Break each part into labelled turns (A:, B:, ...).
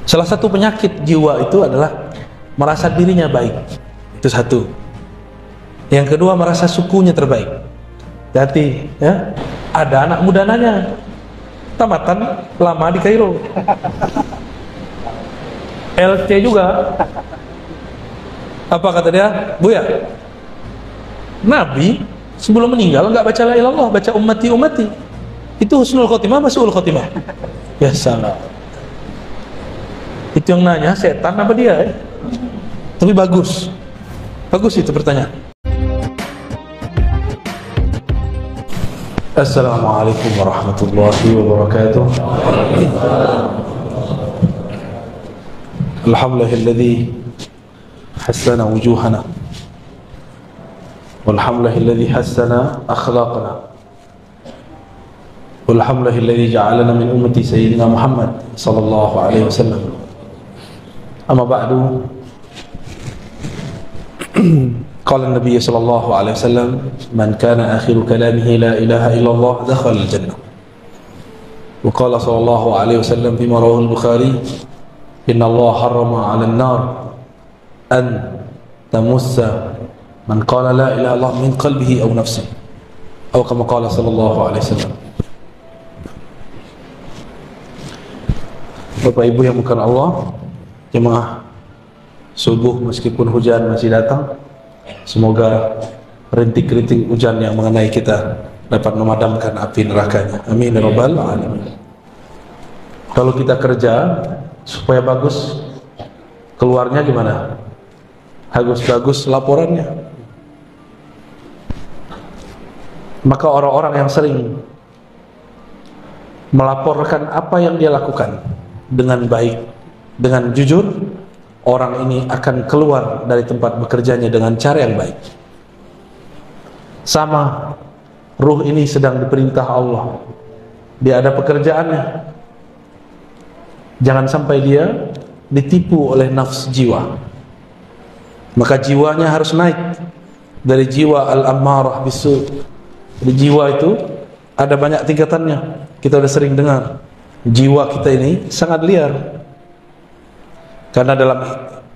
A: Salah satu penyakit jiwa itu adalah merasa dirinya baik. Itu satu. Yang kedua, merasa sukunya terbaik. Hati, ya. Ada anak muda nanya, tamatan lama di Kairo, LC juga. Apa kata dia? Buya, Nabi sebelum meninggal nggak baca la ilaha illallah, baca ummati ummati. Itu husnul khotimah, su'ul khotimah. Ya salah. Itu yang nanya setan apa dia? Tapi bagus. Bagus itu pertanyaan. Assalamualaikum warahmatullahi wabarakatuh. Alhamdulillahilladzi hassana wujuhana. Walhamdulillahilladzi hassana akhlaqana. Walhamdulillahilladzi ja'alana min ummati sayyidina Muhammad sallallahu alaihi wasallam. Amma ba'du. Qala an-nabiy sallallahu alaihi wasallam, man kana akhiru kalamihi la ilaha illallah dakhala al-jannah. Wa qala sallallahu alaihi wasallam fi rawahu al-Bukhari, inna Allah harrama 'ala an-nar an tamussa man qala la ilaha illallah min qalbihi aw nafsihi. Atau kama qala sallallahu alaihi wasallam. Bapak Ibu yang bukan Allah, jemaah subuh meskipun hujan masih datang, semoga rintik-rintik hujan yang mengenai kita dapat memadamkan api nerakanya. Amin ya rabbal alamin. Kalau kita kerja supaya bagus, keluarnya gimana? Bagus-bagus laporannya. Maka orang-orang yang sering melaporkan apa yang dia lakukan dengan baik, dengan jujur, orang ini akan keluar dari tempat bekerjanya dengan cara yang baik. Sama, ruh ini sedang diperintah Allah. Dia ada pekerjaannya. Jangan sampai dia ditipu oleh nafs jiwa. Maka jiwanya harus naik dari jiwa al-ammarah bisu. Di jiwa itu ada banyak tingkatannya. Kita sudah sering dengar. Jiwa kita ini sangat liar. Karena dalam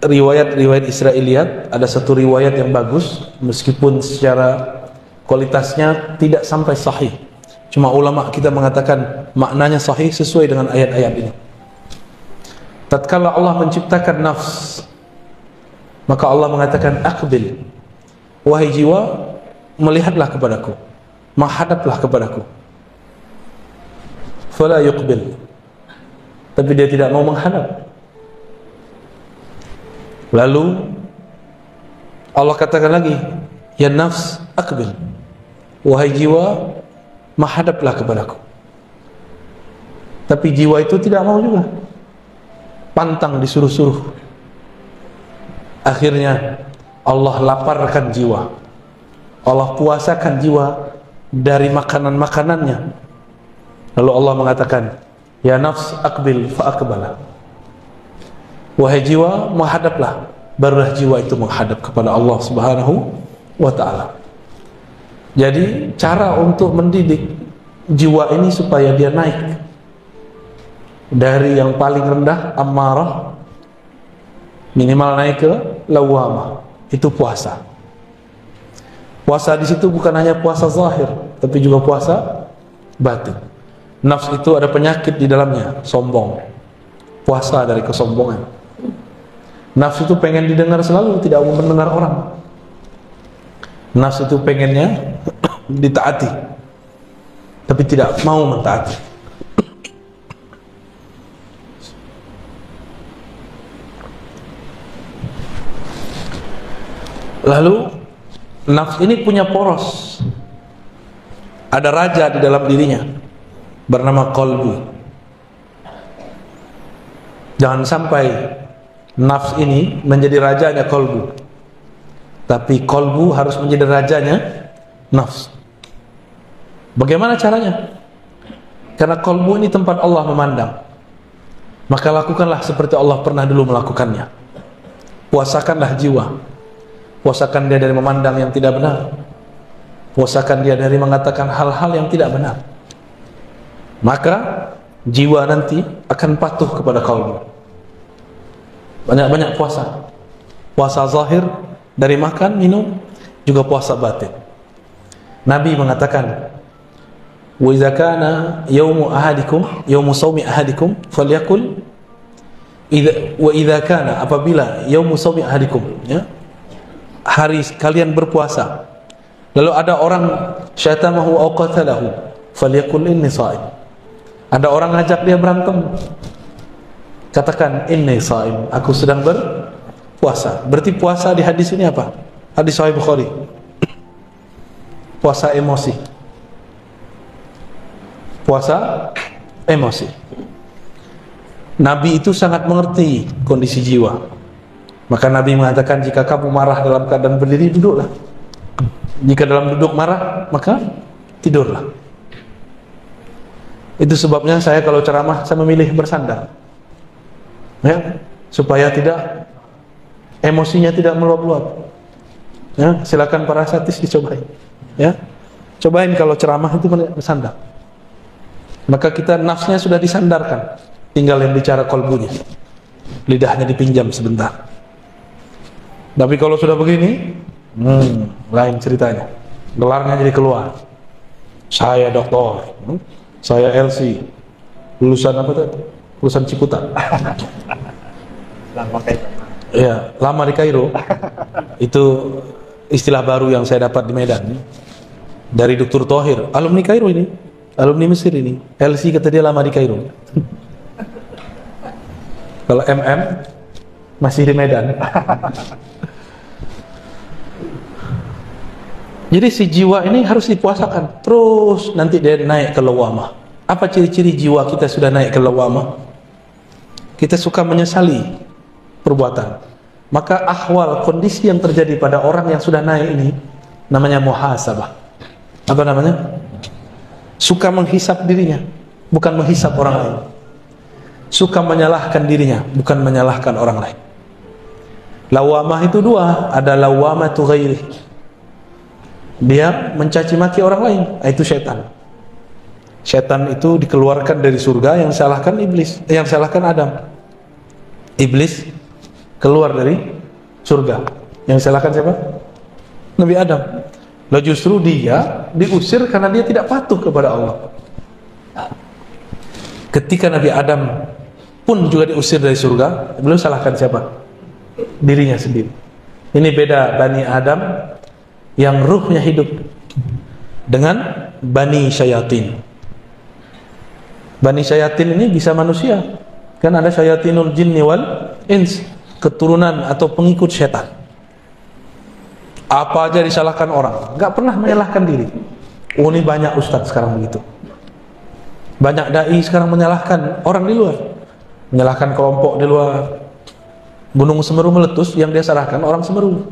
A: riwayat-riwayat Israiliyat ada satu riwayat yang bagus, meskipun secara kualitasnya tidak sampai sahih. Cuma ulama kita mengatakan maknanya sahih sesuai dengan ayat-ayat ini. Tatkala Allah menciptakan nafs, maka Allah mengatakan aqbil, wahai jiwa, melihatlah kepadaku, menghadaplah kepadaku. Fala yuqbil, tapi dia tidak mau menghadap. Lalu Allah katakan lagi, ya nafs aqbil, wahai jiwa, menghadaplah kepadaku. Tapi jiwa itu tidak mau juga, pantang disuruh-suruh. Akhirnya Allah laparkan jiwa, Allah puasakan jiwa dari makanan-makanannya. Lalu Allah mengatakan, ya nafs aqbil fa aqbala, wahai jiwa, menghadaplah. Barulah jiwa itu menghadap kepada Allah Subhanahu wa ta'ala. Jadi cara untuk mendidik jiwa ini supaya dia naik dari yang paling rendah ammarah, minimal naik ke lawamah, itu puasa. Puasa di situ bukan hanya puasa zahir, tapi juga puasa batin. Nafs itu ada penyakit di dalamnya, sombong. Puasa dari kesombongan. Nafsu itu pengen didengar selalu, tidak mau mendengar orang. Nafsu itu pengennya ditaati, tapi tidak mau mentaati. Lalu nafsu ini punya poros. Ada raja di dalam dirinya bernama qalbu. Jangan sampai nafs ini menjadi rajanya qalbu, tapi qalbu harus menjadi rajanya nafs. Bagaimana caranya? Karena qalbu ini tempat Allah memandang, maka lakukanlah seperti Allah pernah dulu melakukannya. Puasakanlah jiwa, puasakan dia dari memandang yang tidak benar, puasakan dia dari mengatakan hal-hal yang tidak benar. Maka jiwa nanti akan patuh kepada qalbu. Banyak-banyak puasa. Puasa zahir dari makan, minum, juga puasa batin. Nabi mengatakan, wa idza kana yaumu ahadikum, yaumu shaumi ahadikum falyakul wa idza kana, apabila yaumu shaumi ahadikum, ya, hari kalian berpuasa, lalu ada orang syatamahu aw qatalahu falyakul inni shaim. Ada orang ngajak dia berantem, katakan inni shaim, aku sedang berpuasa. Berarti puasa di hadis ini apa? Hadis Sahih Bukhari. Puasa emosi. Puasa emosi. Nabi itu sangat mengerti kondisi jiwa. Maka Nabi mengatakan, jika kamu marah dalam keadaan berdiri, duduklah. Jika dalam duduk marah, maka tidurlah. Itu sebabnya saya kalau ceramah, saya memilih bersandar, ya, supaya tidak, emosinya tidak meluap-luap. Ya, silakan para satis dicobain. Ya, cobain kalau ceramah itu bersandar. Maka kita nafsnya sudah disandarkan, tinggal yang bicara kolbunya, lidahnya dipinjam sebentar. Tapi kalau sudah begini, lain ceritanya. Gelarnya jadi keluar. Saya doktor, saya LC, lulusan apa tadi? Lulusan Ciputat. Ya, lama di Kairo. Itu istilah baru yang saya dapat di Medan. Dari Dr. Thohir, alumni Kairo ini, alumni Mesir ini. LC kata dia lama di Kairo. Kalau MM masih di Medan. Jadi si jiwa ini harus dipuasakan terus, nanti dia naik ke lawamah. Apa ciri-ciri jiwa kita sudah naik ke lawamah? Kita suka menyesali perbuatan. Maka ahwal, kondisi yang terjadi pada orang yang sudah naik ini namanya muhasabah. Apa namanya? Suka menghisap dirinya, bukan menghisap orang lain. Suka menyalahkan dirinya, bukan menyalahkan orang lain. Lawamah itu dua, ada lawamatu ghairi. Dia mencaci maki orang lain, itu syaitan. Syaitan itu dikeluarkan dari surga, yang salahkan iblis, yang salahkan Adam. Iblis keluar dari surga, yang salahkan siapa? Nabi Adam. Lalu justru dia diusir karena dia tidak patuh kepada Allah. Ketika Nabi Adam pun juga diusir dari surga, belum salahkan siapa? Dirinya sendiri. Ini beda Bani Adam yang ruhnya hidup dengan Bani Syayatin. Bani Syayatin ini bisa manusia, kan ada Syayatinul Jinni wal Ins, keturunan atau pengikut setan. Apa aja disalahkan orang, nggak pernah menyalahkan diri. Oh, ini banyak ustadz sekarang begitu. Banyak dai sekarang menyalahkan orang di luar, menyalahkan kelompok di luar. Gunung Semeru meletus, yang dia salahkan orang Semeru.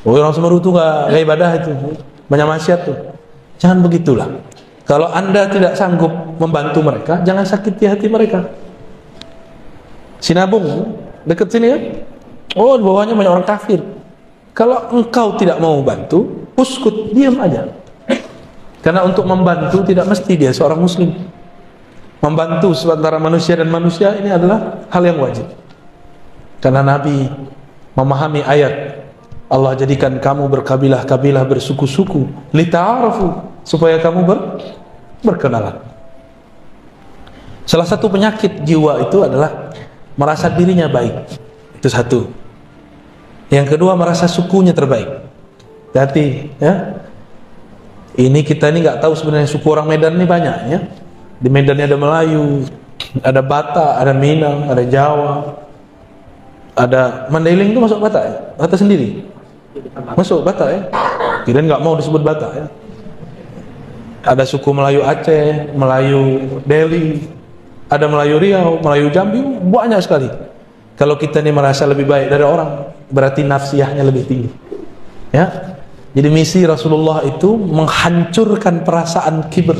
A: Oh, orang Semeru itu nggak ibadah, itu banyak maksiat tuh. Jangan begitulah. Kalau Anda tidak sanggup membantu mereka, jangan sakiti hati mereka. Sinabung dekat sini ya. Oh, di bawahnya banyak orang kafir. Kalau engkau tidak mau bantu, uskut, diam aja. Karena untuk membantu tidak mesti dia seorang muslim. Membantu sementara manusia dan manusia ini adalah hal yang wajib. Karena Nabi memahami ayat, Allah jadikan kamu berkabilah-kabilah, bersuku-suku, lita'arafu, supaya kamu berkenalan. Salah satu penyakit jiwa itu adalah merasa dirinya baik. Itu satu. Yang kedua, merasa sukunya terbaik. Hati, ya. Ini kita ini nggak tahu sebenarnya suku orang Medan ini banyak, ya. Di Medan ada Melayu, ada Batak, ada Minang, ada Jawa, ada Mandailing. Itu masuk Batak ya? Batak sendiri masuk Batak ya? Kirain nggak mau disebut Batak ya. Ada suku Melayu Aceh, Melayu Delhi, ada Melayu Riau, Melayu Jambi, banyak sekali. Kalau kita ini merasa lebih baik dari orang, berarti nafsiyahnya lebih tinggi, ya. Jadi misi Rasulullah itu menghancurkan perasaan kibir.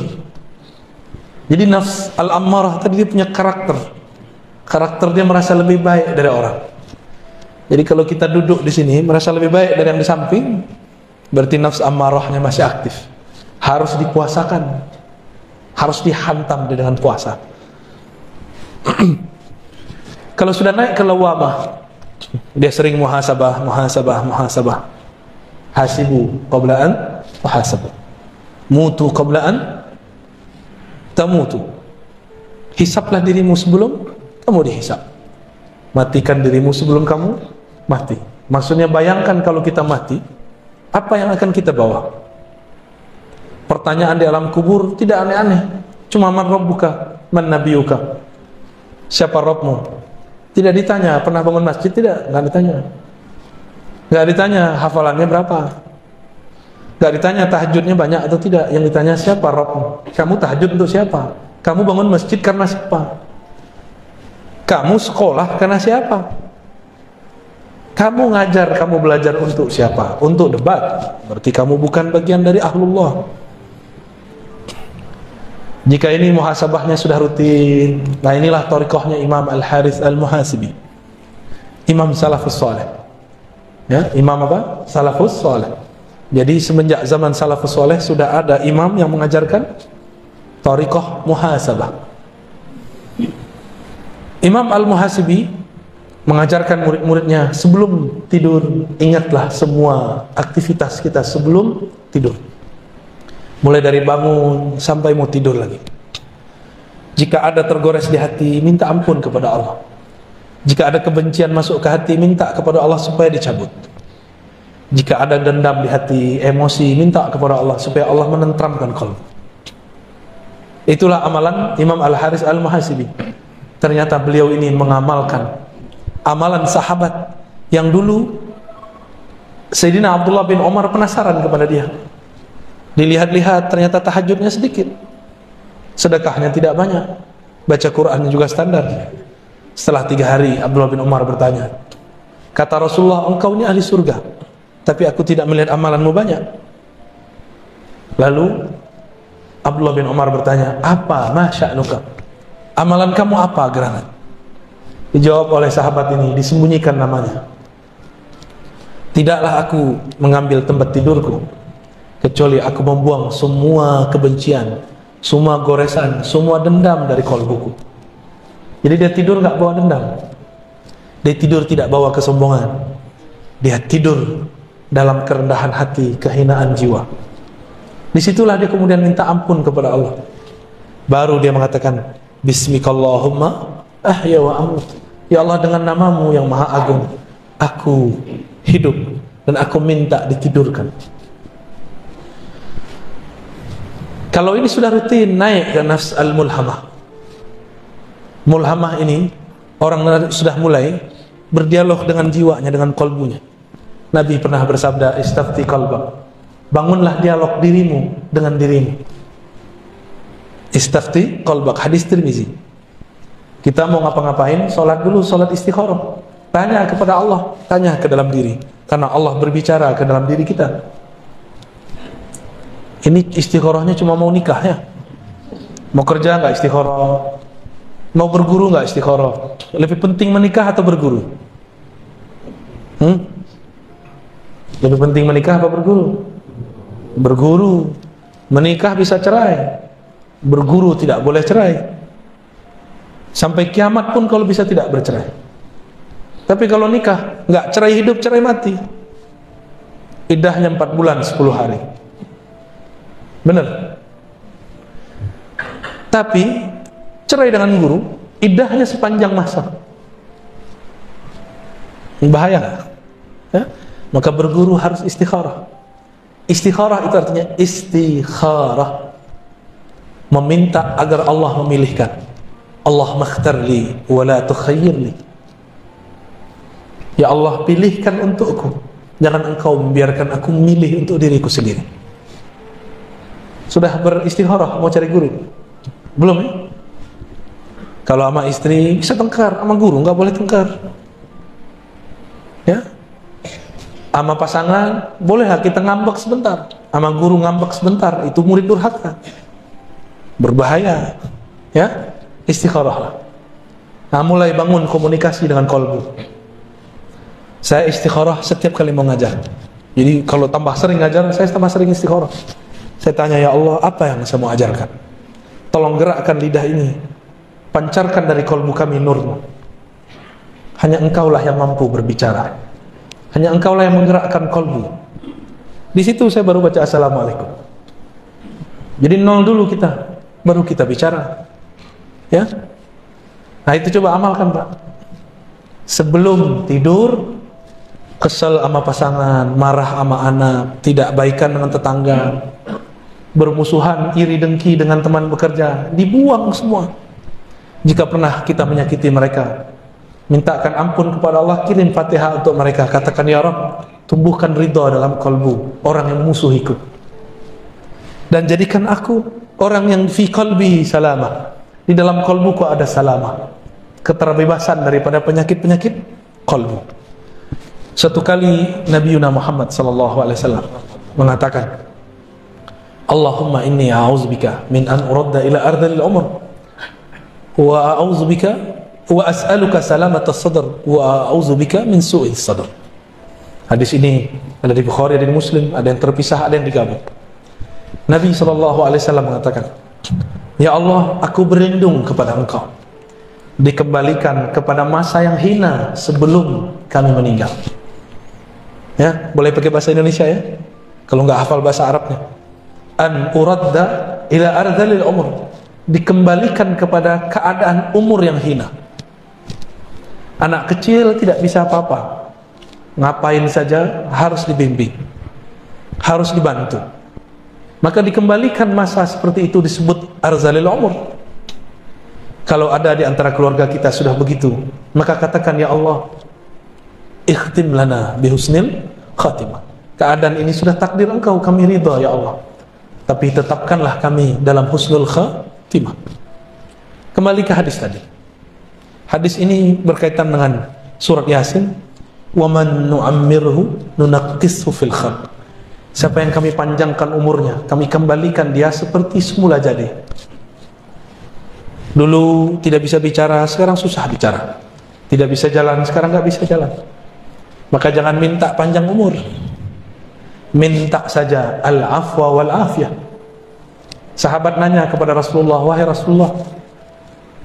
A: Jadi nafs al-ammarah tadi dia punya karakter dia merasa lebih baik dari orang. Jadi kalau kita duduk di sini merasa lebih baik dari yang di samping, berarti nafs ammarahnya masih aktif. Harus dipuasakan, harus dihantam dengan puasa. Kalau sudah naik ke lawamah, dia sering muhasabah. Hasibu qabla an tuhasabu, mutu qabla an tamutu. Hisablah dirimu sebelum kamu dihisab. Matikan dirimu sebelum kamu mati. Maksudnya bayangkan kalau kita mati, apa yang akan kita bawa? Pertanyaan di alam kubur tidak aneh-aneh. Cuma man rabbuka, man nabiyuka. Siapa Rabbmu? Tidak ditanya pernah bangun masjid, enggak ditanya. Enggak ditanya hafalannya berapa. Enggak ditanya tahajudnya banyak atau tidak. Yang ditanya siapa Rabbmu? Kamu tahajud untuk siapa? Kamu bangun masjid karena siapa? Kamu sekolah karena siapa? Kamu ngajar, kamu belajar untuk siapa? Untuk debat. Berarti kamu bukan bagian dari ahlullah. Jika ini muhasabahnya sudah rutin, nah inilah thariqahnya Imam Al-Harith Al-Muhasibi, Imam Salafus Saleh. Ya, Imam apa? Salafus Saleh. Jadi semenjak zaman Salafus Saleh sudah ada imam yang mengajarkan thariqah muhasabah. Imam Al-Muhasibi mengajarkan murid-muridnya, sebelum tidur ingatlah semua aktivitas kita sebelum tidur. Mulai dari bangun sampai mau tidur lagi. Jika ada tergores di hati, minta ampun kepada Allah. Jika ada kebencian masuk ke hati, minta kepada Allah supaya dicabut. Jika ada dendam di hati, emosi, minta kepada Allah supaya Allah menenteramkan qalb. Itulah amalan Imam Al-Harith Al-Muhasibi. Ternyata beliau ini mengamalkan amalan sahabat yang dulu Sayyidina Abdullah bin Umar penasaran kepada dia. Dilihat-lihat ternyata tahajudnya sedikit, sedekahnya tidak banyak, baca Qurannya juga standar. Setelah 3 hari Abdullah bin Umar bertanya, kata Rasulullah, engkau ini ahli surga, tapi aku tidak melihat amalanmu banyak. Lalu Abdullah bin Umar bertanya, apa ma sya'nuka? Amalan kamu apa gerangan? Dijawab oleh sahabat ini, disembunyikan namanya. Tidaklah aku mengambil tempat tidurku kecuali aku membuang semua kebencian, semua goresan, semua dendam dari qalbuku. Jadi dia tidur gak bawa dendam, dia tidur tidak bawa kesombongan, dia tidur dalam kerendahan hati, kehinaan jiwa. Disitulah dia kemudian minta ampun kepada Allah. Baru dia mengatakan, Bismikallahumma ahya wa amut. Ya Allah, dengan namamu yang maha agung, aku hidup dan aku minta ditidurkan. Kalau ini sudah rutin naik ke nafs al-mulhamah. Mulhamah ini orang sudah mulai berdialog dengan jiwanya, dengan kalbunya. Nabi pernah bersabda, istafti qalbak. Bangunlah dialog dirimu dengan dirimu. Istafti qalbak, hadis Tirmizi. Kita mau ngapa-ngapain, sholat dulu, sholat istikharah. Tanya kepada Allah, tanya ke dalam diri. Karena Allah berbicara ke dalam diri kita. Ini istikharahnya cuma mau nikah ya? Mau kerja nggak istikharah? Mau berguru nggak istikharah? Lebih penting menikah atau berguru? Lebih penting menikah apa berguru? Berguru. Menikah bisa cerai, berguru tidak boleh cerai. Sampai kiamat pun kalau bisa tidak bercerai. Tapi kalau nikah nggak cerai hidup, cerai mati. Iddahnya 4 bulan 10 hari. Benar. Tapi cerai dengan guru, iddahnya sepanjang masa. Bahaya. Ya? Maka berguru harus istikharah. Istikharah itu artinya istikharah, meminta agar Allah memilihkan. Allah makhtarli wa la tukhayyirli. Ya Allah, pilihkan untukku, jangan engkau membiarkan aku memilih untuk diriku sendiri. Sudah beristikharah mau cari guru? Belum ya? Kalau sama istri bisa tengkar, sama guru nggak boleh tengkar. Ya? Sama pasangan bolehlah kita ngambek sebentar, sama guru ngambek sebentar, itu murid durhaka, berbahaya. Ya, istikharahlah. Nah, mulai bangun komunikasi dengan qalbu. Saya istikharah setiap kali mau ngajar. Jadi kalau tambah sering ngajar, saya tambah sering istikharah. Saya tanya, ya Allah, apa yang saya mau ajarkan? Tolong gerakkan lidah ini, pancarkan dari qalbu kami nurmu. Hanya engkaulah yang mampu berbicara. Hanya engkaulah yang menggerakkan kolbu. Di situ saya baru baca assalamualaikum. Jadi nol dulu kita, baru kita bicara. Ya. Nah itu coba amalkan Pak. Sebelum tidur, kesel sama pasangan, marah sama anak, tidak baikan dengan tetangga, bermusuhan, iri dengki dengan teman bekerja, dibuang semua. Jika pernah kita menyakiti mereka, mintakan ampun kepada Allah, kirim Fatihah untuk mereka, katakan ya Rabb, tumbuhkan ridha dalam kalbu orang yang musuhiku, dan jadikan aku orang yang fi qalbi salamah, di dalam kalbuku ada salamah, keterbebasan daripada penyakit-penyakit kalbu. Satu kali Nabi Muhammad SAW mengatakan, Allahumma inni a'udzubika min an uradda ila ardhil umr, wa a'udzubika wa as'aluka salamata sadr, wa a'udzubika min su'il sadr. Hadis ini ada di Bukhari, ada di Muslim, ada yang terpisah, ada yang digabung. Nabi SAW mengatakan, ya Allah, aku berlindung kepada Engkau dikembalikan kepada masa yang hina sebelum kami meninggal. Ya, boleh pakai bahasa Indonesia ya, kalau nggak hafal bahasa Arabnya. An uradda ila ardhalil umur, dikembalikan kepada keadaan umur yang hina. Anak kecil tidak bisa apa-apa, ngapain saja harus dibimbing, harus dibantu. Maka dikembalikan masa seperti itu disebut arzalil umur. Kalau ada di antara keluarga kita sudah begitu, maka katakan ya Allah, ikhtim lana bihusnil khatimah. Keadaan ini sudah takdir Engkau, kami ridha ya Allah, tapi tetapkanlah kami dalam husnul khatimah. Kembali ke hadis tadi. Hadis ini berkaitan dengan surat Yasin, wa man nu'ammirhu nunaqqishu fil khalq. Siapa yang kami panjangkan umurnya, kami kembalikan dia seperti semula jadi. Dulu tidak bisa bicara, sekarang susah bicara. Tidak bisa jalan, sekarang nggak bisa jalan. Maka jangan minta panjang umur, minta saja al-afwa wal afiyah. Sahabat nanya kepada Rasulullah, wahai Rasulullah,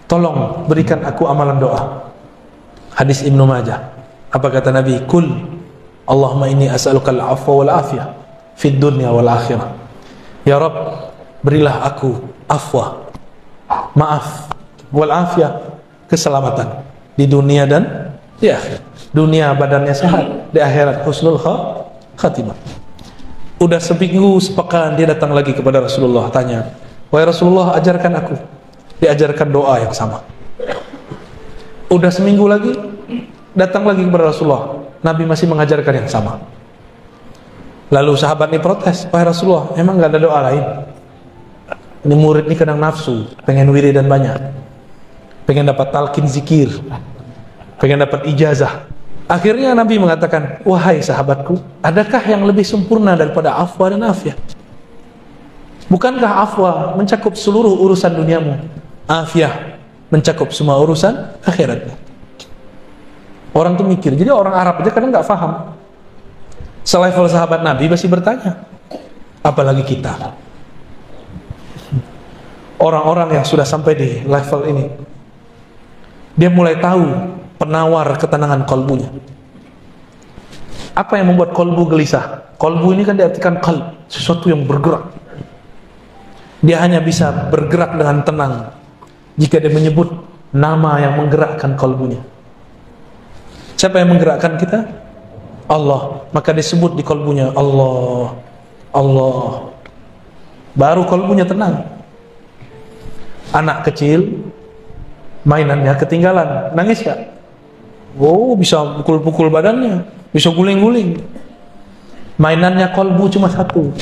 A: tolong berikan aku amalan doa. Hadis Ibnu Majah. Apa kata Nabi? Kul Allahumma inni as'aluka al-afwa wal afiyah fid dunya wal akhirah. Ya Rabb, berilah aku afwa, maaf, wal afiyah, keselamatan di dunia dan di akhirat. Dunia badannya sehat, di akhirat husnul khatimah. Udah seminggu sepekan dia datang lagi kepada Rasulullah, tanya, wahai Rasulullah, ajarkan aku. Diajarkan doa yang sama. Udah seminggu lagi datang lagi kepada Rasulullah, Nabi masih mengajarkan yang sama. Lalu sahabat ini protes, wahai Rasulullah, emang gak ada doa lain? Ini murid ini kadang nafsu, pengen wiridan banyak, pengen dapat talqin zikir, pengen dapat ijazah. Akhirnya Nabi mengatakan, wahai sahabatku, adakah yang lebih sempurna daripada afwa dan afiyah? Bukankah afwa mencakup seluruh urusan duniamu, afiyah mencakup semua urusan akhiratnya? Orang tuh mikir, jadi orang Arab aja kadang nggak paham. Selevel sahabat Nabi masih bertanya, apalagi kita. Orang-orang yang sudah sampai di level ini, dia mulai tahu penawar ketenangan kolbunya. Apa yang membuat kolbu gelisah? Kolbu ini kan diartikan qalb, sesuatu yang bergerak. Dia hanya bisa bergerak dengan tenang jika dia menyebut nama yang menggerakkan kolbunya. Siapa yang menggerakkan kita? Allah. Maka disebut di kolbunya Allah, Allah. Baru kolbunya tenang. Anak kecil mainannya ketinggalan, nangis gak? Oh, bisa pukul-pukul badannya, bisa guling-guling. Mainannya kolbu cuma satu,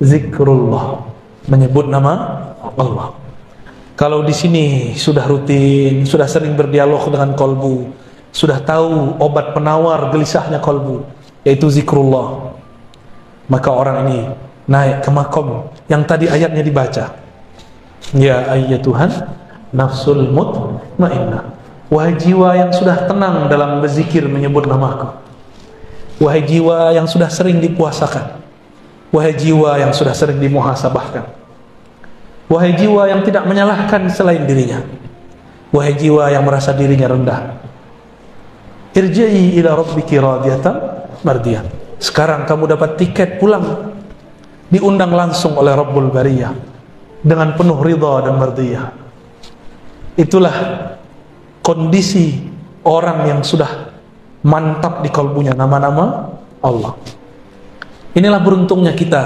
A: zikrullah, menyebut nama Allah. Kalau di sini sudah rutin, sudah sering berdialog dengan kolbu, sudah tahu obat penawar gelisahnya kolbu, yaitu zikrullah, maka orang ini naik ke makom yang tadi ayatnya dibaca. Ya ayyatuhan nafsul mutmainnah, wahai jiwa yang sudah tenang dalam berzikir menyebut namaku, wahai jiwa yang sudah sering dipuasakan, wahai jiwa yang sudah sering dimuhasabahkan, wahai jiwa yang tidak menyalahkan selain dirinya, wahai jiwa yang merasa dirinya rendah, Irji'i ila rabbiki radiyatan mardiyah. Sekarang kamu dapat tiket pulang, diundang langsung oleh Rabbul Bariyah dengan penuh ridha dan mardiyah. Itulah kondisi orang yang sudah mantap di kalbunya nama-nama Allah. Inilah beruntungnya kita.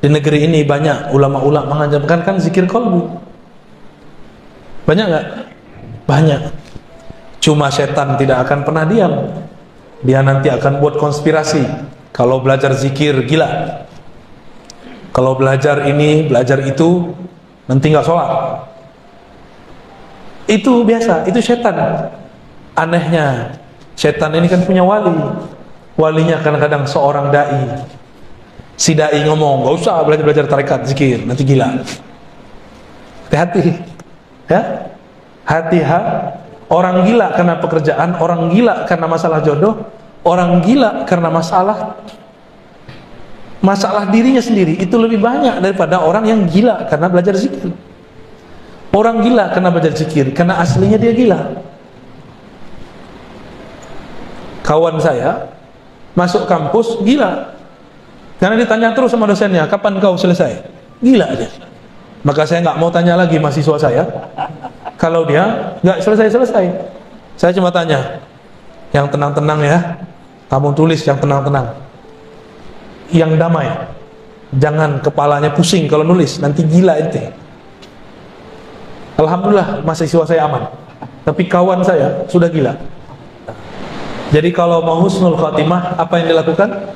A: Di negeri ini banyak ulama-ulama mengajarkan kan zikir kalbu. Banyak nggak? Banyak. Cuma setan tidak akan pernah diam. Dia nanti akan buat konspirasi. Kalau belajar zikir gila, kalau belajar ini, belajar itu, nanti nggak sholat. Itu biasa, itu setan. Anehnya, setan ini kan punya wali. Walinya kadang-kadang seorang dai. Si dai ngomong, nggak usah belajar tarekat zikir, nanti gila. Hati-hati, ya. Hati-hati. Orang gila karena pekerjaan, orang gila karena masalah jodoh, orang gila karena masalah dirinya sendiri itu lebih banyak daripada orang yang gila karena belajar zikir. Orang gila karena belajar zikir karena aslinya dia gila. Kawan saya masuk kampus gila karena ditanya terus sama dosennya, kapan kau selesai? Gila aja. Maka saya nggak mau tanya lagi mahasiswa saya kalau dia nggak selesai. Saya cuma tanya, yang tenang-tenang ya, kamu tulis yang tenang-tenang, yang damai, jangan kepalanya pusing kalau nulis, nanti gila ente. Alhamdulillah mahasiswa saya aman, tapi kawan saya sudah gila. Jadi kalau mau husnul khatimah, apa yang dilakukan?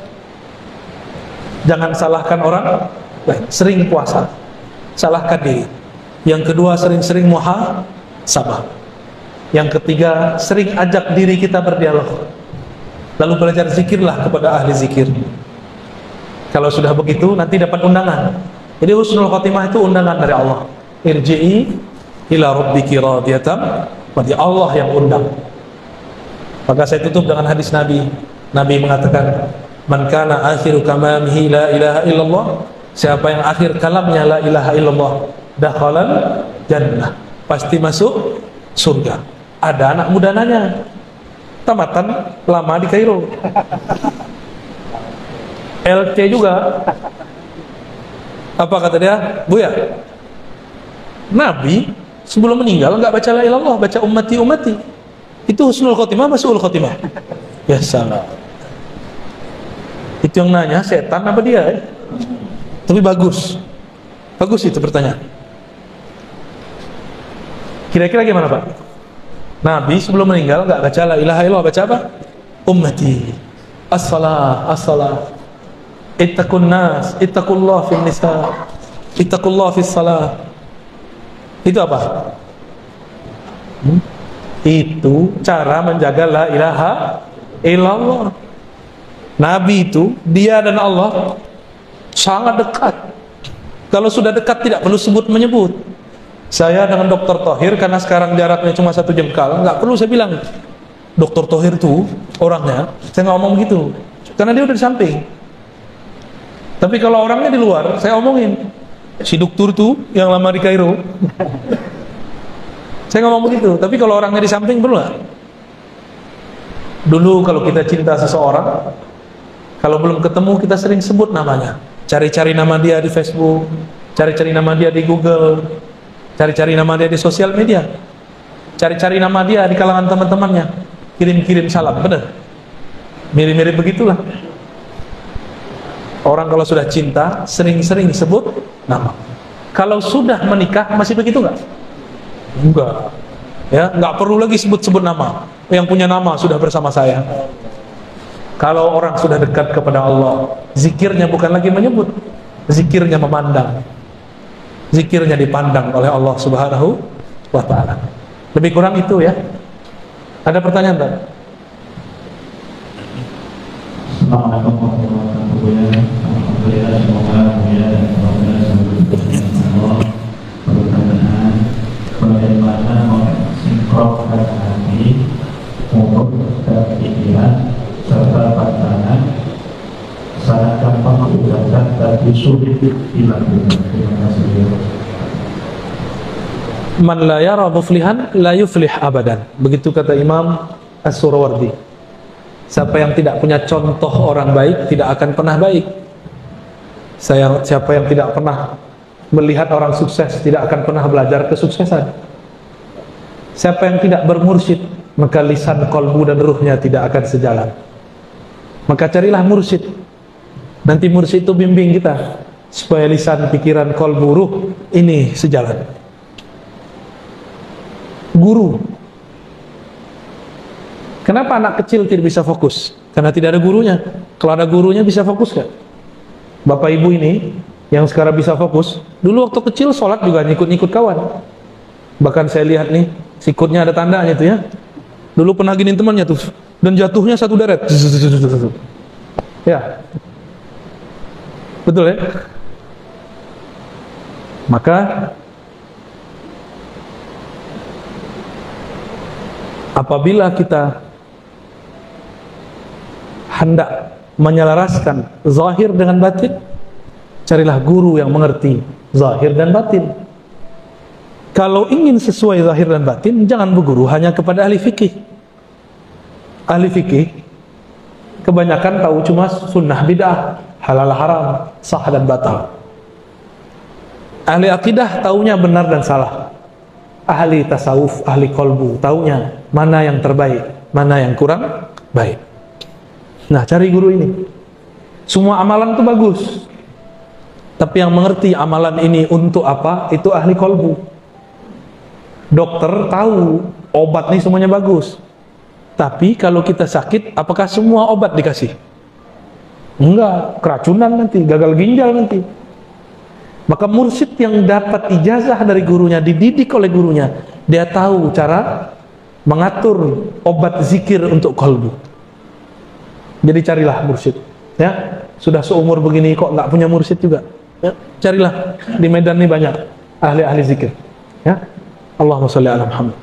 A: Jangan salahkan orang lain, sering puasa, salahkan diri. Yang kedua, sering-sering muhasabah. Yang ketiga, sering ajak diri kita berdialog. Lalu belajar zikirlah kepada ahli zikir. Kalau sudah begitu, nanti dapat undangan. Jadi husnul khatimah itu undangan dari Allah. Irji'i ila rabbiki radiyatan mardiyah. Allah yang undang. Maka saya tutup dengan hadis Nabi. Nabi mengatakan, man kana akhiru kamamihi la ilaha illallah. Siapa yang akhir kalamnya la ilaha illallah, dakhalal jannah, pasti masuk surga. Ada anak muda nanya, tamatan lama di Kairo, LC juga. Apa kata dia? Buya, Nabi sebelum meninggal nggak baca la ilaha illallah, baca ummati ummati. Itu husnul khotimah, masu'ul khotimah. Ya salah. Itu yang nanya setan apa dia? Tapi bagus. Bagus itu pertanyaan. Kira-kira gimana Pak? Nabi sebelum meninggal nggak baca la ilaha illallah, baca apa? Ummati, as-salah, as-salah, ittaqun nas, ittaqullah fin nisa, ittaqullah fis salah. Itu apa? Itu cara menjaga la ilaha illallah. Nabi itu, dia dan Allah sangat dekat. Kalau sudah dekat tidak perlu sebut menyebut. Saya dengan Dr. Thohir, karena sekarang jaraknya cuma 1 jengkal, nggak perlu saya bilang Dr. Thohir tuh orangnya, saya nggak ngomong gitu, karena dia udah di samping. Tapi kalau orangnya di luar, saya omongin si dokter tuh yang lama di Kairo. Saya nggak ngomong gitu. Tapi kalau orangnya di samping perlu nggak? Dulu kalau kita cinta seseorang, kalau belum ketemu kita sering sebut namanya, cari-cari nama dia di Facebook, cari-cari nama dia di Google, cari-cari nama dia di sosial media, cari-cari nama dia di kalangan teman-temannya, kirim-kirim salam. Benar? Mirip-mirip begitulah. Orang kalau sudah cinta sering-sering sebut nama. Kalau sudah menikah masih begitu nggak? Enggak. Ya, nggak perlu lagi sebut-sebut nama. Yang punya nama sudah bersama saya. Kalau orang sudah dekat kepada Allah, zikirnya bukan lagi menyebut, zikirnya memandang. Zikirnya dipandang oleh Allah Subhanahu wa ta'ala. Lebih kurang itu ya. Ada pertanyaan tak?
B: Assalamualaikum warahmatullahi wabarakatuh. Alhamdulillah, semoga mulia dan Allah berkenan bagaimana mensinkronkan hati, umur dan pikiran serta pandangan sangat gampang diucapkan tapi sulit dilakukan. Terima kasih.
A: Man la yara muflihan la yuflih abadan. Begitu kata Imam As-Surawardi. Siapa yang tidak punya contoh orang baik tidak akan pernah baik. Siapa yang tidak pernah melihat orang sukses tidak akan pernah belajar kesuksesan. Siapa yang tidak bermursyid, maka lisan, kolbu dan ruhnya tidak akan sejalan. Maka carilah mursyid. Nanti mursyid itu bimbing kita supaya lisan, pikiran, kolbu, ruh ini sejalan. Guru. Kenapa anak kecil tidak bisa fokus? Karena tidak ada gurunya. Kalau ada gurunya bisa fokus kan? Bapak ibu ini yang sekarang bisa fokus, dulu waktu kecil sholat juga ngikut-ngikut kawan. Bahkan saya lihat nih, sikutnya ada tandanya tuh ya. Dulu pernah giniin temannya tuh, dan jatuhnya satu deret. Ya, betul ya. Maka apabila kita hendak menyelaraskan zahir dengan batin, carilah guru yang mengerti zahir dan batin. Kalau ingin sesuai zahir dan batin, jangan berguru hanya kepada ahli fikih. Ahli fikih kebanyakan tahu cuma sunnah bid'ah, halal haram, sah dan batal. Ahli akidah taunya benar dan salah. Ahli tasawuf, ahli kolbu taunya mana yang terbaik, mana yang kurang baik. Nah, cari guru ini. Semua amalan itu bagus, tapi yang mengerti amalan ini untuk apa, itu ahli kolbu. Dokter tahu obat ini semuanya bagus, tapi kalau kita sakit, apakah semua obat dikasih? Enggak, keracunan nanti, gagal ginjal nanti. Maka mursyid yang dapat ijazah dari gurunya, dididik oleh gurunya, dia tahu cara mengatur obat zikir untuk kolbu. Jadi carilah mursyid, ya. Sudah seumur begini kok nggak punya mursyid juga, ya. Carilah, di Medan ini banyak ahli-ahli zikir, ya. Allahumma sholli ala Muhammad.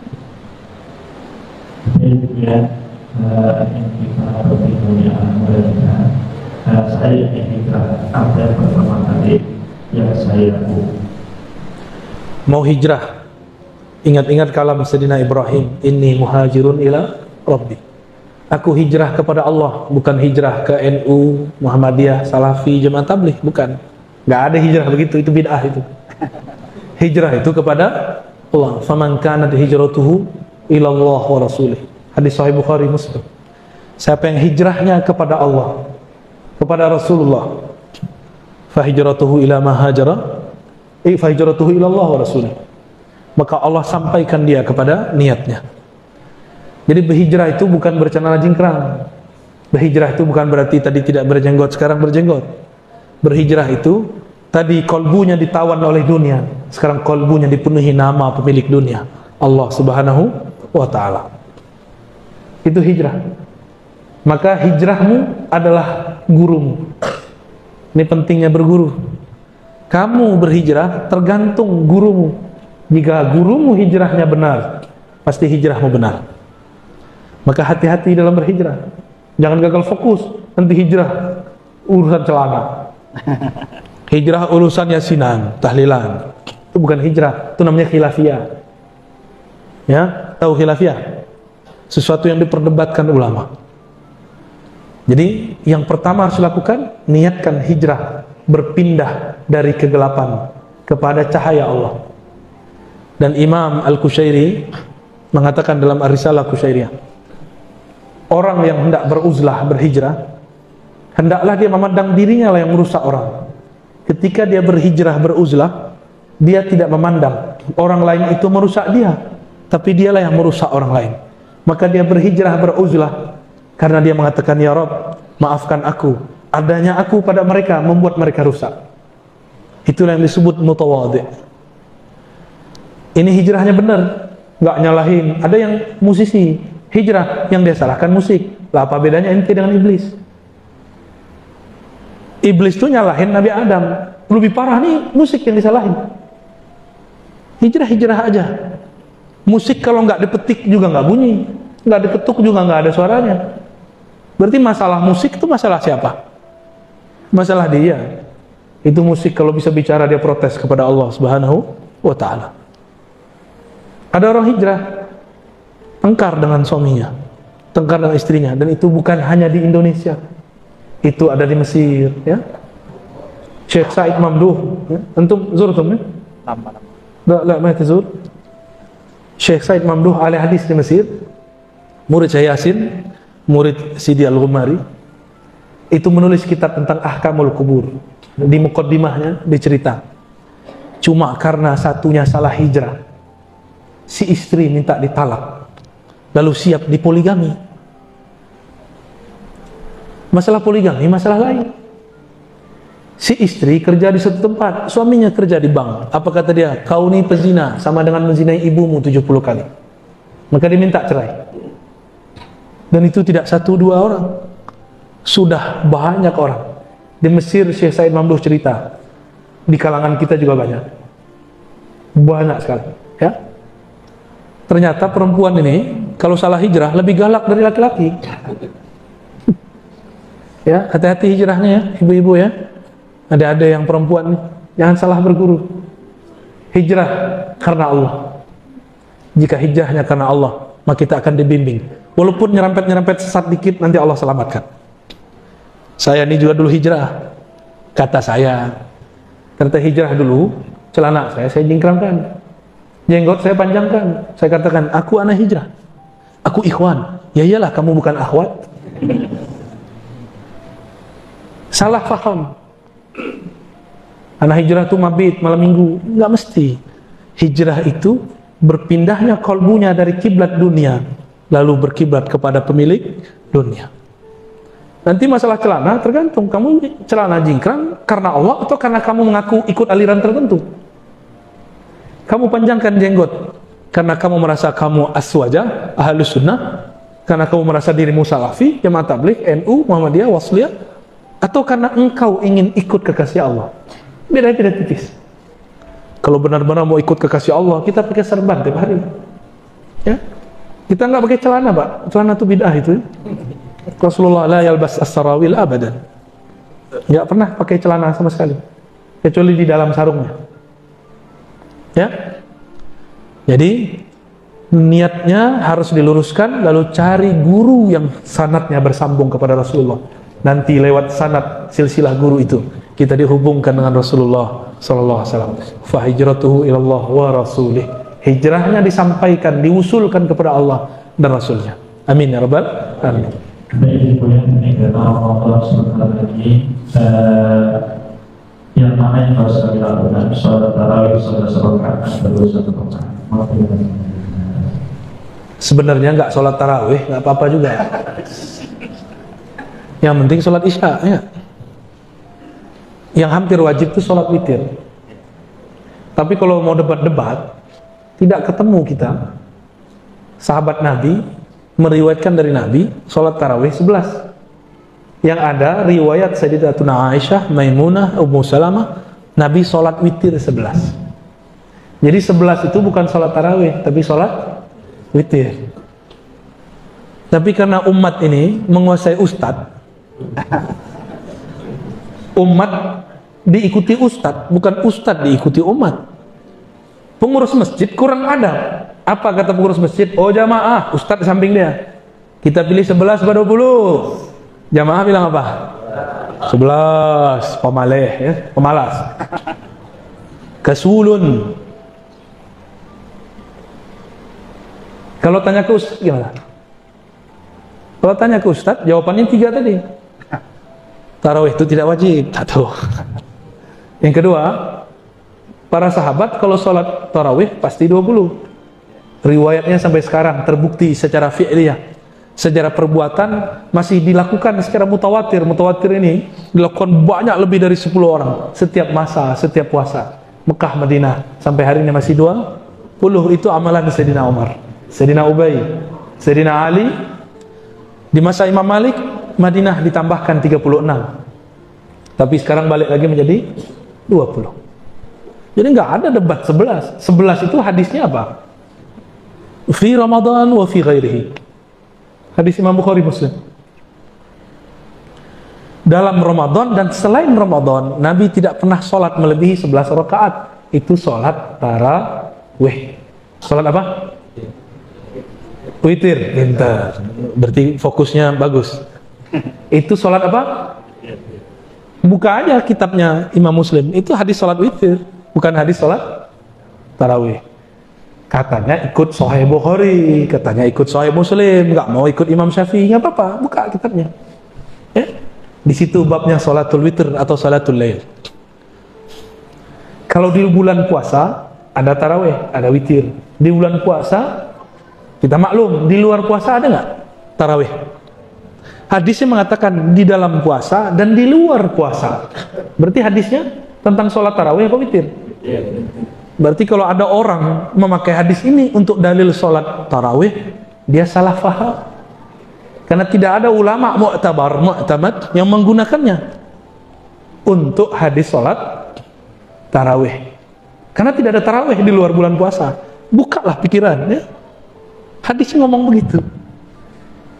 B: Kemudian yang kita berbincang saya ingin apa yang pertama kali yang saya lakukan.
A: Mau hijrah, ingat-ingat kalam Sayyidina Ibrahim, inni muhajirun ila Rabbi. Aku hijrah kepada Allah, bukan hijrah ke NU, Muhammadiyah, Salafi, Jemaah Tabligh, bukan. Nggak ada hijrah begitu, itu bid'ah itu. Hijrah itu kepada Allah. Faman kanat hijratuhu ila Allah wa rasulih. Hadis Sahih Bukhari Muslim. Siapa yang hijrahnya kepada Allah, kepada Rasulullah, fa hijratuhu ila ma hajara, fa hijratuhu ila Allah wa rasulih. Maka Allah sampaikan dia kepada niatnya. Jadi berhijrah itu bukan bercelana jingkrang. Berhijrah itu bukan berarti tadi tidak berjenggot, sekarang berjenggot. Berhijrah itu tadi kolbunya ditawan oleh dunia, sekarang kolbunya dipenuhi nama pemilik dunia, Allah Subhanahu wa ta'ala. Itu hijrah. Maka hijrahmu adalah gurumu. Ini pentingnya berguru. Kamu berhijrah tergantung gurumu. Jika gurumu hijrahnya benar, pasti hijrahmu benar. Maka hati-hati dalam berhijrah. Jangan gagal fokus, nanti hijrah urusan celana. Hijrah urusan yasinan, tahlilan. Itu bukan hijrah, itu namanya khilafiyah. Ya, tahu khilafiyah? Sesuatu yang diperdebatkan ulama. Jadi, yang pertama harus dilakukan, niatkan hijrah, berpindah dari kegelapan kepada cahaya Allah. Dan Imam Al-Qushairi mengatakan dalam Ar-Risalah Qushairiyah, orang yang hendak beruzlah, berhijrah, hendaklah dia memandang dirinya lah yang merusak orang. Ketika dia berhijrah, beruzlah, dia tidak memandang orang lain itu merusak dia, tapi dialah yang merusak orang lain. Maka dia berhijrah, beruzlah, karena dia mengatakan, ya Rabb, maafkan aku, adanya aku pada mereka membuat mereka rusak. Itulah yang disebut mutawadhi. Ini hijrahnya benar, nggak nyalahin. Ada yang musisi hijrah, yang dia salahkan musik. Lah apa bedanya ente dengan iblis? Iblis tuh nyalahin Nabi Adam, lebih parah nih musik yang disalahin. Hijrah aja. Musik kalau nggak dipetik juga nggak bunyi, nggak diketuk juga nggak ada suaranya. Berarti masalah musik itu masalah siapa? Masalah dia. Itu musik kalau bisa bicara dia protes kepada Allah Subhanahu wa ta'ala. Ada orang hijrah, tengkar dengan suaminya, tengkar dengan istrinya, dan itu bukan hanya di Indonesia, itu ada di Mesir, ya. Syekh Said Mamduh, ya. Antum zurtum ya? La ma tazur. Syekh Said Mamduh ahli hadis di Mesir, murid Syekh Yasin, murid Sidi Al-Ghumari, itu menulis kitab tentang ahkamul kubur. Di muqaddimahnya dicerita, cuma karena satunya salah hijrah, si istri minta ditalak, lalu siap dipoligami. Masalah poligami masalah lain. Si istri kerja di satu tempat, suaminya kerja di bank. Apa kata dia? Kau ni pezina, sama dengan menzinai ibumu 70 kali. Maka diminta cerai. Dan itu tidak satu dua orang, sudah banyak orang. Di Mesir Syekh Said Mamduh cerita, di kalangan kita juga banyak sekali, ya. Ternyata perempuan ini kalau salah hijrah lebih galak dari laki-laki. Ya, hati-hati hijrahnya ya, ibu-ibu ya. Ada yang perempuan nih, jangan salah berguru. Hijrah karena Allah. Jika hijrahnya karena Allah, maka kita akan dibimbing. Walaupun nyerempet-nyerempet sesat dikit, nanti Allah selamatkan. Saya ini juga dulu hijrah. Kata saya, ternyata hijrah dulu, celana saya jingkrangkan, jenggot saya panjangkan. Saya katakan, aku anak hijrah, aku ikhwan. Ya iyalah, kamu bukan akhwat. Salah paham. Anak hijrah itu mabit malam minggu, nggak mesti. Hijrah itu berpindahnya kolbunya dari kiblat dunia, lalu berkiblat kepada pemilik dunia. Nanti masalah celana tergantung, kamu celana jingkrang karena Allah atau karena kamu mengaku ikut aliran tertentu. Kamu panjangkan jenggot karena kamu merasa kamu aswaja, ahlus sunnah, karena kamu merasa dirimu salafi, jamaah tabligh, NU, Muhammadiyah, Wasliyah, atau karena engkau ingin ikut kekasih Allah. Beda-beda tipis. Kalau benar-benar mau ikut kekasih Allah, kita pakai serban tiap hari, ya. Kita nggak pakai celana, Pak. Celana itu bid'ah itu. Rasulullah la yalbas as-sarawil abadan. Nggak pernah pakai celana sama sekali, kecuali di dalam sarungnya, ya. Jadi niatnya harus diluruskan, lalu cari guru yang sanadnya bersambung kepada Rasulullah. Nanti lewat sanad silsilah guru itu kita dihubungkan dengan Rasulullah sallallahu alaihi wasallam. Fa hijratuhu ilallah wa rasulih. Hijrahnya disampaikan, diusulkan kepada Allah dan Rasulnya. Amin ya rabbal alamin.
B: Baik, Ibu yang tidak tahu Allah sebentar lagi yang mana yang harus kami lakukan, sholat tarawih, sholat rakaat atau satu rakaat.
A: Sebenarnya nggak sholat tarawih, nggak apa-apa juga. Yang penting sholat isya, ya. Yang hampir wajib itu sholat witir. Tapi kalau mau debat-debat, tidak ketemu kita. Sahabat Nabi meriwayatkan dari Nabi sholat tarawih 11. Yang ada riwayat Sayyidatuna Aisyah, Maimunah, Ummu Salamah, Nabi sholat witir 11. Jadi 11 itu bukan sholat tarawih, tapi sholat witir. Tapi karena umat ini menguasai ustadz, umat diikuti ustadz, bukan ustadz diikuti umat. Pengurus masjid kurang adab. Apa kata pengurus masjid? Oh jamaah, ustadz di samping dia. Kita pilih 11 pada 20. Jamaah bilang apa? 11, pemaleh, ya, pemalas. Kesulun. Kalau tanya ke ustadz gimana? Kalau tanya ke ustadz, jawabannya 3 tadi. Tarawih itu tidak wajib. Satu. Yang kedua, para sahabat kalau sholat tarawih pasti 20. Riwayatnya sampai sekarang terbukti secara fi'liyah, secara perbuatan masih dilakukan secara mutawatir. Mutawatir ini dilakukan banyak lebih dari 10 orang setiap masa, setiap puasa. Mekah, Madinah, sampai hari ini masih 20. Itu amalan Sayyidina Umar, Sayyidina Ubay, Sayyidina Ali. Di masa Imam Malik, Madinah ditambahkan 36. Tapi sekarang balik lagi menjadi 20. Jadi nggak ada debat 11. 11 itu hadisnya apa? Fi Ramadan wa fi ghairihi. Hadis Imam Bukhari Muslim. Dalam Ramadan dan selain Ramadan, Nabi tidak pernah sholat melebihi 11 rakaat. Itu sholat tarawih. Sholat apa? Witir, pintar. Berarti fokusnya bagus. Itu sholat apa? Buka aja kitabnya Imam Muslim. Itu hadis sholat witir, bukan hadis sholat tarawih. Katanya ikut Sahih Bukhari, katanya ikut Sahih Muslim, nggak mau ikut Imam Syafi'i, nggak apa-apa, buka kitabnya. Ya? Di situ babnya sholatul witir atau sholatul lail. Kalau di bulan puasa ada tarawih, ada witir. Di bulan puasa kita maklum, di luar puasa ada nggak tarawih? Hadisnya mengatakan di dalam puasa dan di luar puasa. Berarti hadisnya tentang sholat tarawih apa witir? Berarti kalau ada orang memakai hadis ini untuk dalil sholat tarawih, dia salah faham. Karena tidak ada ulama mu'tamad yang menggunakannya untuk hadis sholat tarawih. Karena tidak ada tarawih di luar bulan puasa. Bukalah pikiran, ya. Hadisnya ngomong begitu.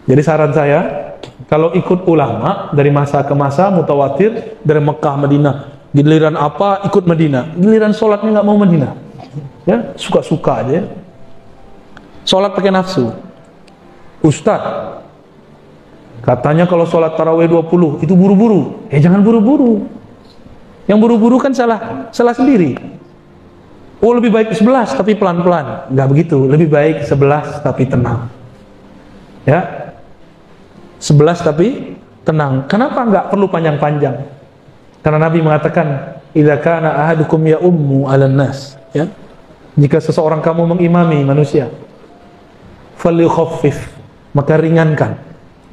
A: Jadi saran saya, kalau ikut ulama dari masa ke masa mutawatir dari Mekah Madinah, giliran apa ikut Madinah, giliran sholatnya nggak mau Madinah, ya suka-suka aja. Sholat pakai nafsu. Ustadz katanya kalau sholat tarawih 20 itu buru-buru. Jangan buru-buru. Yang buru-buru kan salah sendiri. Oh, lebih baik 11 tapi pelan-pelan. Nggak begitu, lebih baik 11 tapi tenang. Ya, 11 tapi tenang. Kenapa nggak perlu panjang-panjang? Karena Nabi mengatakan, idza kana ahadukum ya ummu 'alan nas, ya. Jika seseorang kamu mengimami manusia, falyukhaffif, maka ringankan.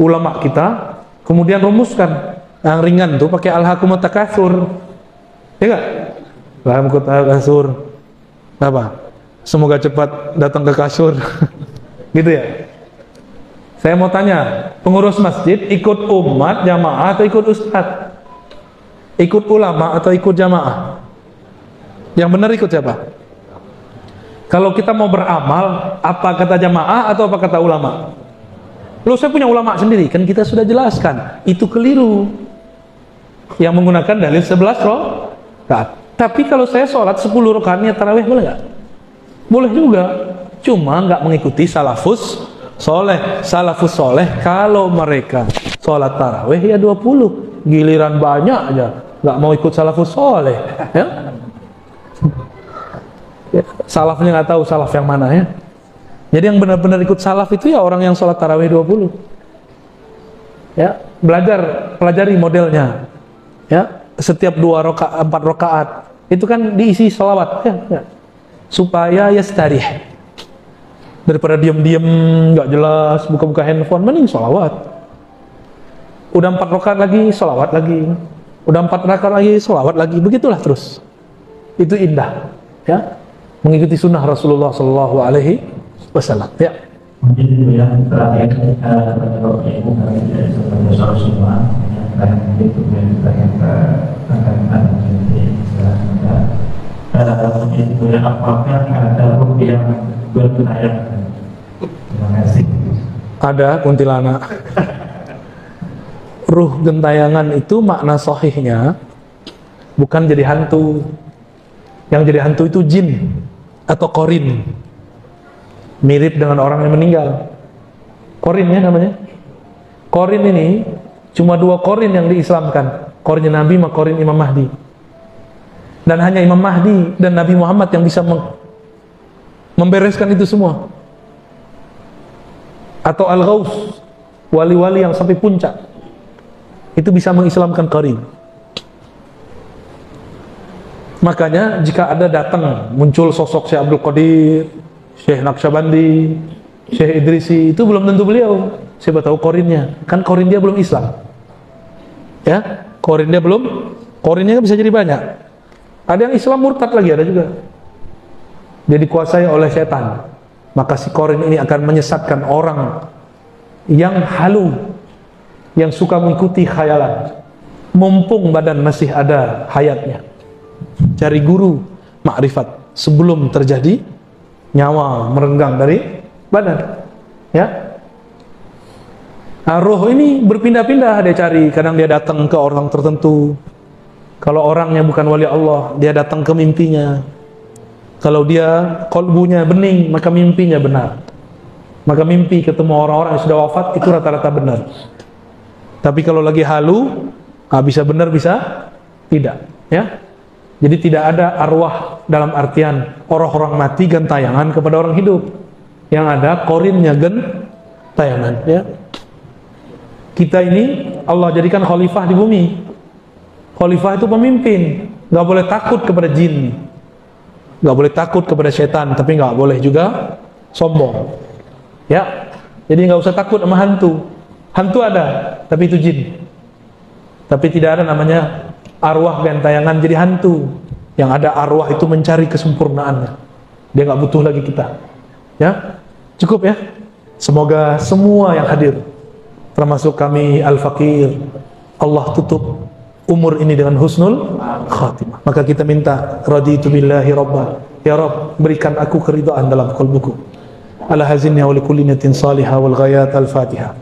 A: Ulama kita kemudian rumuskan yang ringan tuh pakai alhaakumut takatsur. Ya enggak? Alhaakumut takatsur. Apa? Semoga cepat datang ke kasur. Gitu ya. Saya mau tanya, pengurus masjid ikut umat jamaah atau ikut ustadz? Ikut ulama atau ikut jamaah? Yang benar ikut siapa? Kalau kita mau beramal, apa kata jamaah atau apa kata ulama? Loh, saya punya ulama sendiri, kan kita sudah jelaskan. Itu keliru. Yang menggunakan dalil 11 rakaat. Tapi kalau saya sholat 10 rakaat niat tarawih, boleh nggak? Boleh juga. Cuma nggak mengikuti salafus soleh. Salafus soleh kalau mereka sholat tarawih ya 20. Giliran banyak aja, nggak mau ikut salafus soleh. Ya? Salafnya nggak tahu salaf yang mana, ya. Jadi yang benar-benar ikut salaf itu ya orang yang sholat tarawih 20. Ya, pelajari modelnya. Ya, setiap 4 rakaat itu kan diisi sholawat, ya. Supaya yastarih. Daripada diam-diam nggak jelas, buka-buka handphone, mending sholawat. Udah 4 rakaat lagi, sholawat lagi. Udah 4 rakaat lagi, sholawat lagi. Begitulah terus. Itu indah, ya. Mengikuti sunnah Rasulullah Shallallahu Alaihi Wasallam. Ya.
B: Mungkin itu yang terakhir Bapak Ibu kami dari saudara semua yang itu yang akan mungkin itu yang apakah ada ruh yang bertayang? Terima kasih.
A: Ada kuntilanak. Ruh gentayangan itu makna sahihnya bukan jadi hantu. Yang jadi hantu itu jin atau korin. Mirip dengan orang yang meninggal. Korin ya namanya. Korin ini cuma 2 korin yang diislamkan. Korinnya Nabi sama korin Imam Mahdi. Dan hanya Imam Mahdi dan Nabi Muhammad yang bisa membereskan itu semua. Atau Al-Ghaus, wali-wali yang sampai puncak, itu bisa mengislamkan korin. Makanya jika ada datang muncul sosok Syekh Abdul Qadir, Syekh Naqsyabandi, Syekh Idrisi, itu belum tentu beliau. Siapa tahu korinnya, kan korin dia belum Islam. Ya, korin dia belum, korinnya bisa jadi banyak. Ada yang Islam murtad lagi, ada juga. Dia dikuasai oleh setan. Maka si korin ini akan menyesatkan orang yang halu, yang suka mengikuti khayalan. Mumpung badan masih ada hayatnya, cari guru makrifat sebelum terjadi nyawa merenggang dari badan. Ya. Nah, roh ini berpindah-pindah, dia cari. Kadang dia datang ke orang tertentu. Kalau orangnya bukan wali Allah, dia datang ke mimpinya. Kalau dia qalbunya bening, maka mimpinya benar. Maka mimpi ketemu orang-orang yang sudah wafat itu rata-rata benar. Tapi kalau lagi halu, bisa benar bisa tidak, ya. Jadi tidak ada arwah dalam artian orang-orang mati gentayangan kepada orang hidup. Yang ada korinnya gentayangan, ya. Kita ini Allah jadikan khalifah di bumi. Khalifah itu pemimpin, nggak boleh takut kepada jin, nggak boleh takut kepada setan, tapi nggak boleh juga sombong, ya. Jadi nggak usah takut sama hantu. Hantu ada, tapi itu jin. Tapi tidak ada namanya arwah gentayangan jadi hantu. Yang ada arwah itu mencari kesempurnaannya. Dia nggak butuh lagi kita, ya. Cukup ya. Semoga semua yang hadir, termasuk kami Al-Fakir, Allah tutup umur ini dengan husnul khatimah. Maka kita minta, raditu billahi rabba, ya Rabb, berikan aku keridhaan dalam qalbuku. Ala hazinni wa likulli niyatin salihah wal ghayat. Al-Fatihah.